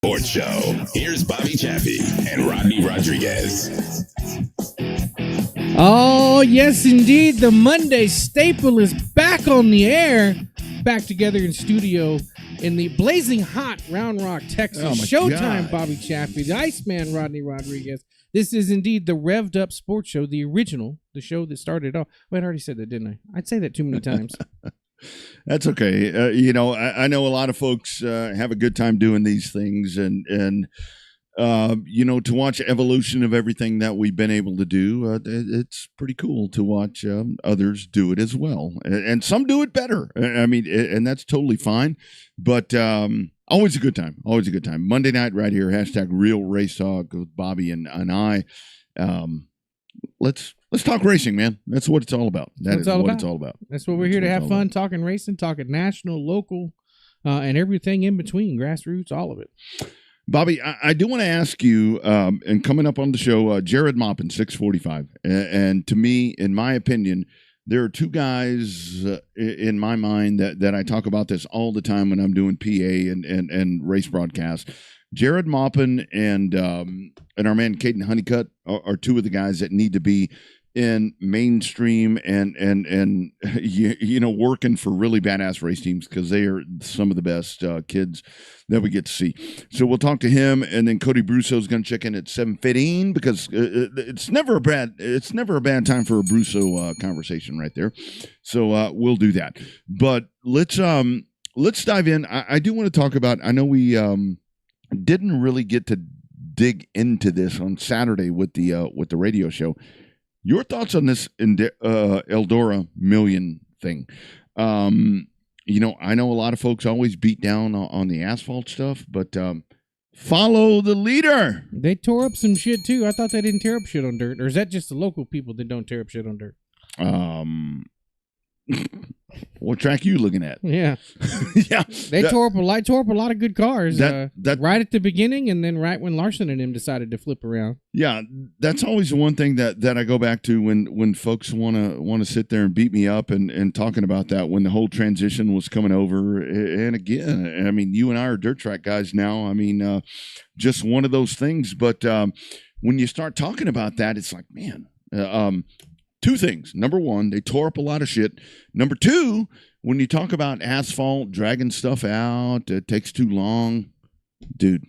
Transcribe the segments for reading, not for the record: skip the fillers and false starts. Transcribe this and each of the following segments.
Sports Show. Here's Bobby Chaffee and Rodney Rodriguez. Oh, yes, indeed. The Monday staple is back on the air. Back together in studio in the blazing hot Round Rock, Texas. Showtime, Bobby Chaffee, the Iceman, Rodney Rodriguez. This is indeed the Revved Up Sports Show, the original, the show that started off. Wait, I already said that, didn't I? I'd say that too many times. That's okay. I know a lot of folks have a good time doing these things, and to watch evolution of everything that we've been able to do, it's pretty cool to watch others do it as well. And some do it better. I mean, and that's totally fine. But always a good time. Always a good time. Monday night right here, hashtag Real Race Talk with Bobby and I. Let's talk racing, man. That's what it's all about. That's what it's all about. That's what we're here to have fun, talking racing, talking national, local, and everything in between, grassroots, all of it. Bobby, I do want to ask you, and coming up on the show, Jared Maupin, 645. And to me, in my opinion, there are two guys in my mind that I talk about this all the time when I'm doing PA and race broadcast. Jared Maupin and our man Caden Honeycutt are two of the guys that need to be in mainstream and working for really badass race teams, because they are some of the best kids that we get to see. So we'll talk to him, and then Cody Brusso is going to check in at 7:15, because it's never a bad time for a Brusso conversation right there. So we'll do that. But let's dive in. I do want to talk about. I know we didn't really get to dig into this on Saturday with the radio show. Your thoughts on this Eldora Million thing? I know a lot of folks always beat down on the asphalt stuff, but follow the leader. They tore up some shit too. I thought they didn't tear up shit on dirt, or is that just the local people that don't tear up shit on dirt? What track you looking at? Yeah, yeah. They tore up a lot of good cars. That right at the beginning, and then right when Larson and him decided to flip around. Yeah, that's always the one thing that I go back to when folks want to sit there and beat me up and talking about that when the whole transition was coming over. And again, I mean, you and I are dirt track guys now. I mean, just one of those things. But when you start talking about that, it's like, man. Two things. Number one, they tore up a lot of shit. Number two, when you talk about asphalt, dragging stuff out, it takes too long. Dude,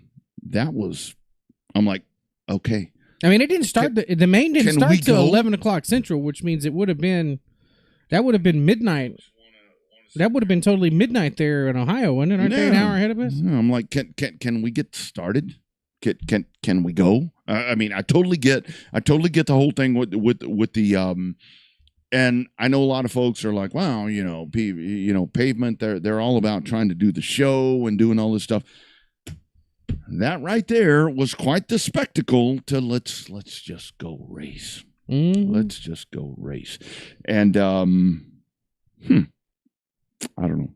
I'm like, okay. I mean, it didn't start, the main didn't start till 11 o'clock Central, which means that would have been midnight. That would have been totally midnight there in Ohio, wouldn't it? Aren't they an hour ahead of us? I'm like, can we get started? Can we go? I mean, I totally get the whole thing with the and I know a lot of folks are like, wow, pavement. They're all about trying to do the show and doing all this stuff. That right there was quite the spectacle. To let's just go race. Let's just go race. And I don't know.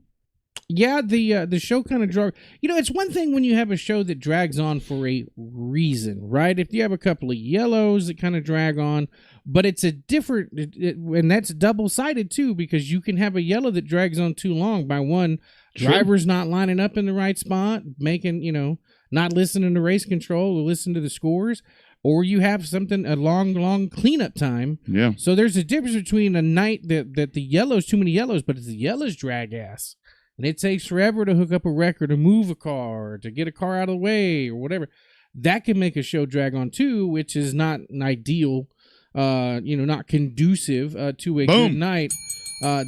Yeah, the show kind of drug. It's one thing when you have a show that drags on for a reason, right? If you have a couple of yellows that kind of drag on, but it's a different, and that's double-sided too, because you can have a yellow that drags on too long by one, drivers not lining up in the right spot, making, not listening to race control or listen to the scores, or you have a long cleanup time. Yeah. So there's a difference between a night that the yellows, too many yellows, but it's the yellows drag ass. And it takes forever to hook up a wrecker, to move a car, or to get a car out of the way, or whatever. That can make a show drag on too, which is not an ideal, not conducive to a good night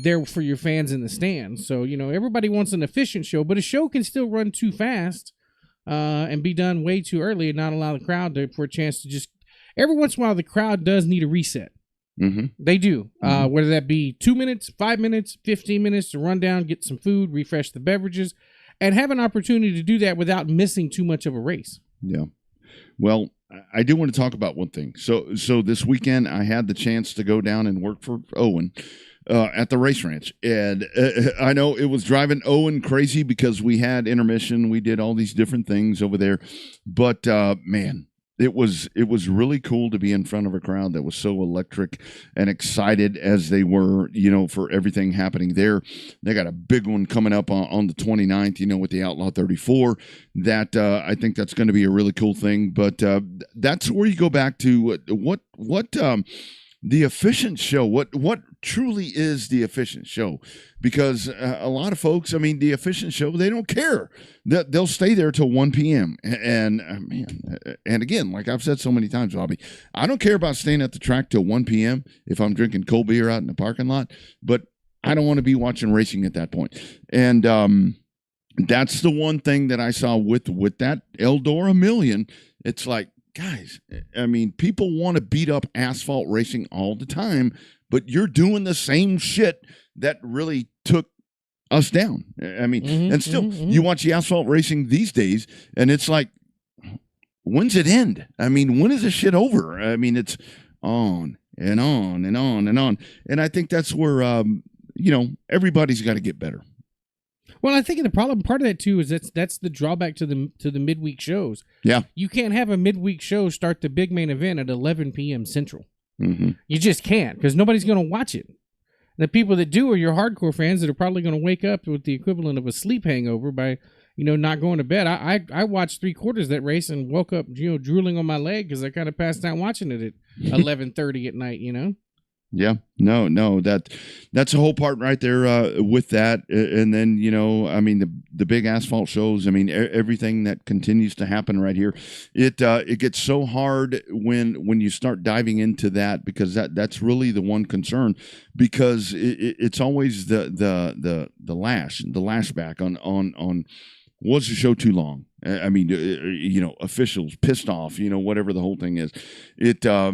there for your fans in the stands. So, everybody wants an efficient show, but a show can still run too fast and be done way too early and not allow the crowd for a chance to just... Every once in a while, the crowd does need a reset. Mm-hmm. They do. Whether that be 2 minutes, 5 minutes, 15 minutes to run down, get some food, refresh the beverages, and have an opportunity to do that without missing too much of a race. Yeah. Well, I do want to talk about one thing. So this weekend, I had the chance to go down and work for Owen at the race ranch. And I know it was driving Owen crazy because we had intermission. We did all these different things over there. But, man, it was really cool to be in front of a crowd that was so electric and excited as they were, for everything happening there. They got a big one coming up on the 29th, with the Outlaw 34. That I think that's going to be a really cool thing. But that's where you go back to what the efficient show, what truly is the efficient show, because a lot of folks, the efficient show, they don't care. They'll stay there till 1 p.m. And and again, like I've said so many times, Bobby, I don't care about staying at the track till 1 p.m. if I'm drinking cold beer out in the parking lot, but I don't want to be watching racing at that point. And that's the one thing that I saw with that Eldora Million. It's like, guys, people want to beat up asphalt racing all the time, but you're doing the same shit that really took us down. And still, you watch the asphalt racing these days, and it's like, when's it end? When is this shit over? It's on and on and on and on. And I think that's where, everybody's got to get better. Well, I think the problem, part of that too, is that's the drawback to the midweek shows. Yeah, you can't have a midweek show start the big main event at 11 p.m. Central. Mm-hmm. You just can't, because nobody's going to watch it. The people that do are your hardcore fans that are probably going to wake up with the equivalent of a sleep hangover by not going to bed. I watched 3/4 of that race and woke up drooling on my leg because I kind of passed out watching it at 11:30 at night. Yeah, no, that's the whole part right there with that. And then, the big asphalt shows, everything that continues to happen right here, it gets so hard when you start diving into that, because that's really the one concern, because it's always the lashback on was the show too long? Officials pissed off, whatever the whole thing is. I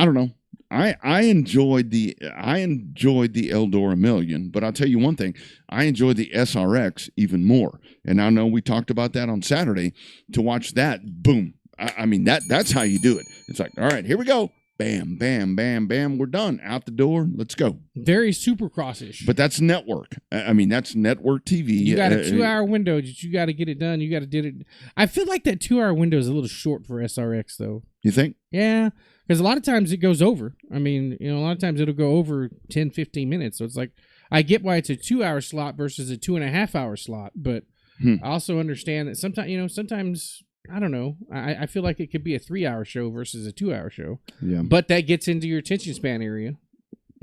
don't know. I enjoyed the Eldora Million, but I'll tell you one thing, I enjoyed the SRX even more. And I know we talked about that on Saturday. To watch that, boom. That's how you do it. It's like, all right, here we go. Bam, bam, bam, bam. We're done. Out the door. Let's go. Very Supercross-ish. But that's network. That's network TV. You got a 2-hour window that you got to get it done. You got to do it. I feel like that 2-hour window is a little short for SRX, though. You think? Yeah. Because a lot of times it goes over. A lot of times it'll go over 10, 15 minutes. So it's like, I get why it's a 2-hour slot versus a 2.5-hour slot. But I also understand that sometimes, I don't know. I feel like it could be a 3-hour show versus a 2-hour show. Yeah. But that gets into your attention span area.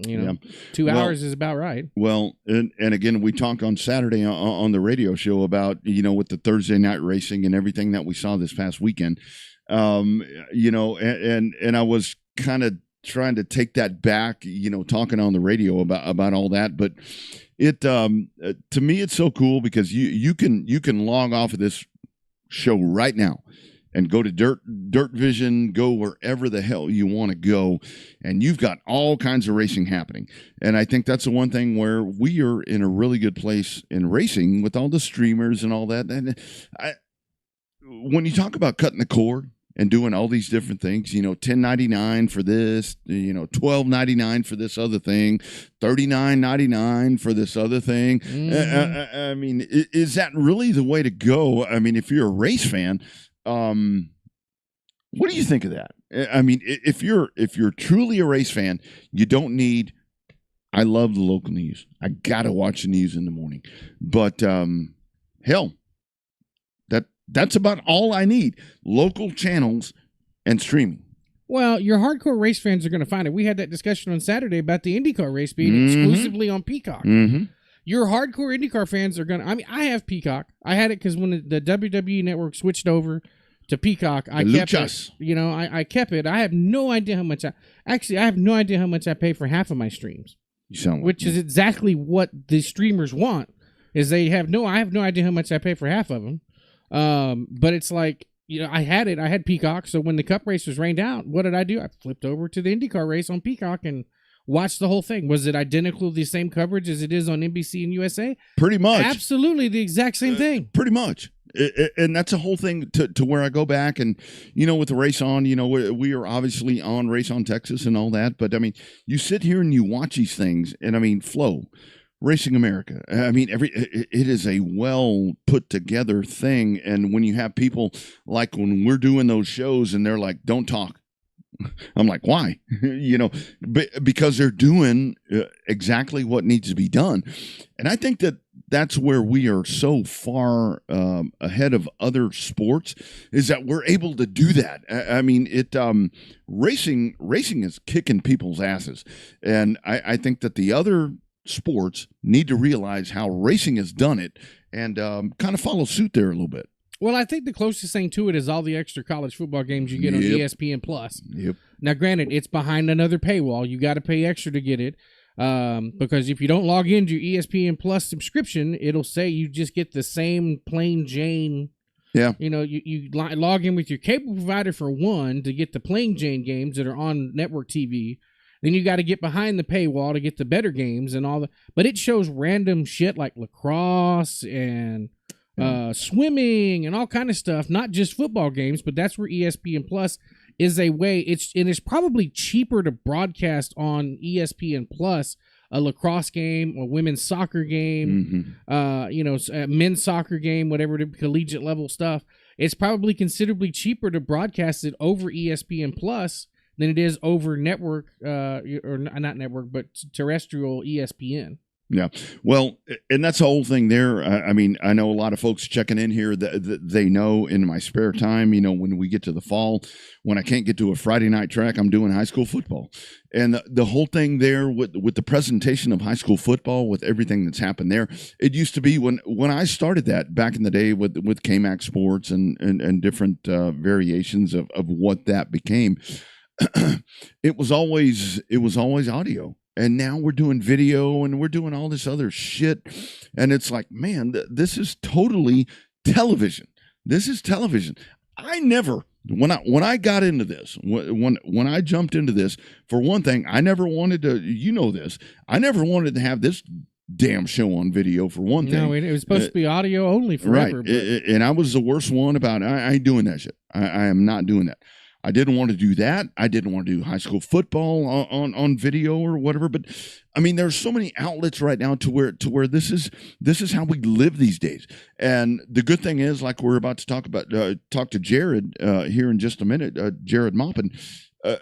2 hours is about right. Well, and again, we talked on Saturday on the radio show about, with the Thursday night racing and everything that we saw this past weekend. And I was kind of trying to take that back, talking on the radio about all that. But it, to me, it's so cool because you can log off of this show right now and go to Dirt Vision, go wherever the hell you want to go, and you've got all kinds of racing happening. And I think that's the one thing where we are in a really good place in racing with all the streamers and all that. And when you talk about cutting the cord and doing all these different things, $10.99 for this, $12.99 for this other thing, $39.99 for this other thing. Mm-hmm. Is that really the way to go? If you're a race fan, what do you think of that? If you're truly a race fan, you don't need. I love the local news. I gotta watch the news in the morning, but hell. That's about all I need. Local channels and streaming. Well, your hardcore race fans are going to find it. We had that discussion on Saturday about the IndyCar race being exclusively on Peacock. Mm-hmm. Your hardcore IndyCar fans are going to... I have Peacock. I had it because when the WWE network switched over to Peacock, I kept it. I kept it. I have no idea how much I have no idea how much I pay for half of my streams. You sound like which is exactly what the streamers want. Is I have no idea how much I pay for half of them. But it's like, I had Peacock. So when the Cup race was rained out, what did I do? I flipped over to the IndyCar race on Peacock and watched the whole thing. Was it identical, the same coverage as it is on NBC and USA? Pretty much. Absolutely the exact same thing. Pretty much. And that's a whole thing to where I go back and, with the Race On, we are obviously on Race On Texas and all that. But, you sit here and you watch these things and, Flo, Racing America. I mean, it is a well put together thing. And when you have people like when we're doing those shows and they're like, don't talk. I'm like, why? Because they're doing exactly what needs to be done. And I think that's where we are so far ahead of other sports, is that we're able to do that. I mean, racing is kicking people's asses. And I think that the other sports need to realize how racing has done it and kind of follow suit there a little bit. Well, I think the closest thing to it is all the extra college football games you get on ESPN Plus. Yep. Now, granted, it's behind another paywall. You got to pay extra to get it, because if you don't log into your ESPN Plus subscription, it'll say you just get the same plain Jane. Yeah. You log in with your cable provider for one to get the plain Jane games that are on network TV. Then you got to get behind the paywall to get the better games and all the. But it shows random shit like lacrosse and swimming and all kind of stuff, not just football games. But that's where ESPN Plus is a way. It's probably cheaper to broadcast on ESPN Plus a lacrosse game, a women's soccer game, a men's soccer game, whatever, the collegiate level stuff. It's probably considerably cheaper to broadcast it over ESPN Plus than it is over network, or not network, but terrestrial ESPN. Yeah. Well, and that's the whole thing there. I mean, I know a lot of folks checking in here that they know in my spare time, when we get to the fall, when I can't get to a Friday night track, I'm doing high school football. And the whole thing there with the presentation of high school football, with everything that's happened there, it used to be when I started that back in the day with KMAX Sports and different variations of what that became. It was always audio. And now we're doing video and we're doing all this other shit. And it's like, man, this is totally television. This is television. I never, when I got into this, when I jumped into this, for one thing, I never wanted to, I never wanted to have this damn show on video, for one thing. No, it was supposed to be audio only forever. Right. And I was the worst one about it. I ain't doing that shit. I am not doing that. I didn't want to do that. I didn't want to do high school football on video or whatever. But I mean, there's so many outlets right now to where this is how we live these days. And the good thing is, like we're about to talk to Jared here in just a minute, Jared Maupin.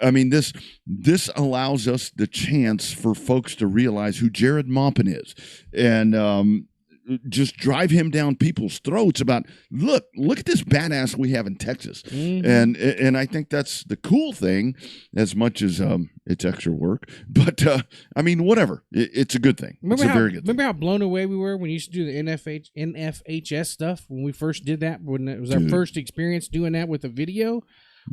I mean, this allows us the chance for folks to realize who Jared Maupin is, and just drive him down people's throats about, look at this badass we have in Texas. Mm-hmm. And I think that's the cool thing, as much as it's extra work, but I mean, whatever, it's a good thing. Very good thing. Remember how blown away we were when you used to do the NFHS stuff when we first did that, when it was our first experience doing that with a video,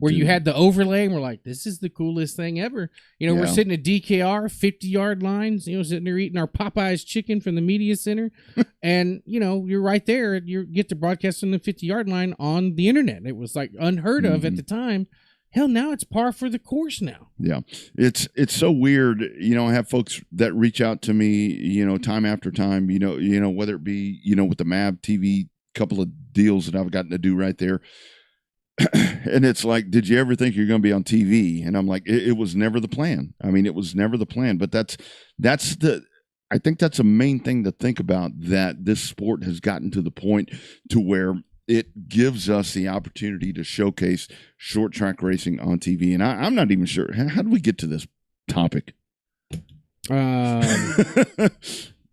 where you had the overlay, and we're like, this is the coolest thing ever. We're sitting at DKR, 50-yard lines, sitting there eating our Popeyes chicken from the media center. And, you're right there. You get to broadcast on the 50-yard line on the internet. It was like unheard of at the time. Hell, now it's par for the course now. Yeah. It's so weird. I have folks that reach out to me, time after time, whether it be, with the MAV TV, couple of deals that I've gotten to do right there. And it's like, did you ever think you're going to be on TV? And I'm like, it was never the plan. I mean, it was never the plan. But I think that's a main thing to think about, that this sport has gotten to the point to where it gives us the opportunity to showcase short track racing on TV. And I'm not even sure. How do we get to this topic?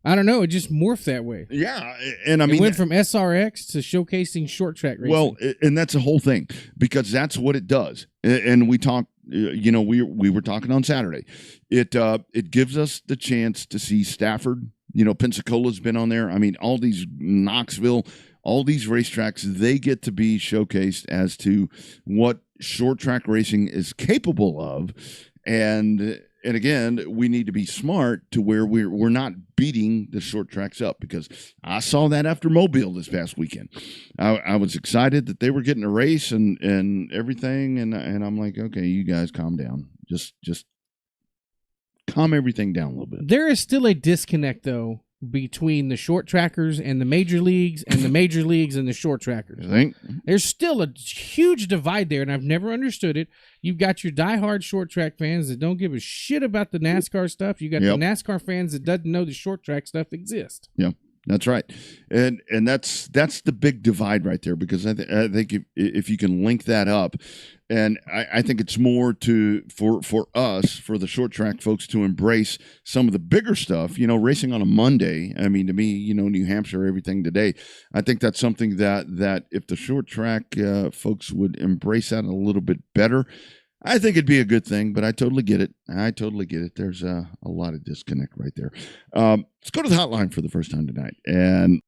I don't know. It just morphed that way. Yeah. And I mean, it went from SRX to showcasing short track racing. Well, and that's the whole thing, because that's what it does. And we talked, we were talking on Saturday. It gives us the chance to see Stafford. Pensacola's been on there. I mean, all these Knoxville, all these racetracks, they get to be showcased as to what short track racing is capable of. And again, we need to be smart to where we're not beating the short tracks up, because I saw that after Mobile this past weekend. I was excited that they were getting a race and everything, and I'm like, okay, you guys calm down. Just calm everything down a little bit. There is still a disconnect, though, between the short trackers and the major leagues and the major leagues and the short trackers. You think? There's still a huge divide there, and I've never understood it. You've got your diehard short track fans that don't give a shit about the NASCAR stuff. You got the NASCAR fans that doesn't know the short track stuff exists. Yeah. That's right, and that's the big divide right there, because I think if you can link that up, and I think it's more for us, for the short track folks, to embrace some of the bigger stuff. Racing on a Monday. I mean, to me, New Hampshire, everything today. I think that's something that if the short track folks would embrace that a little bit better, I think it'd be a good thing. But I totally get it. There's a lot of disconnect right there. Let's go to the hotline for the first time tonight. And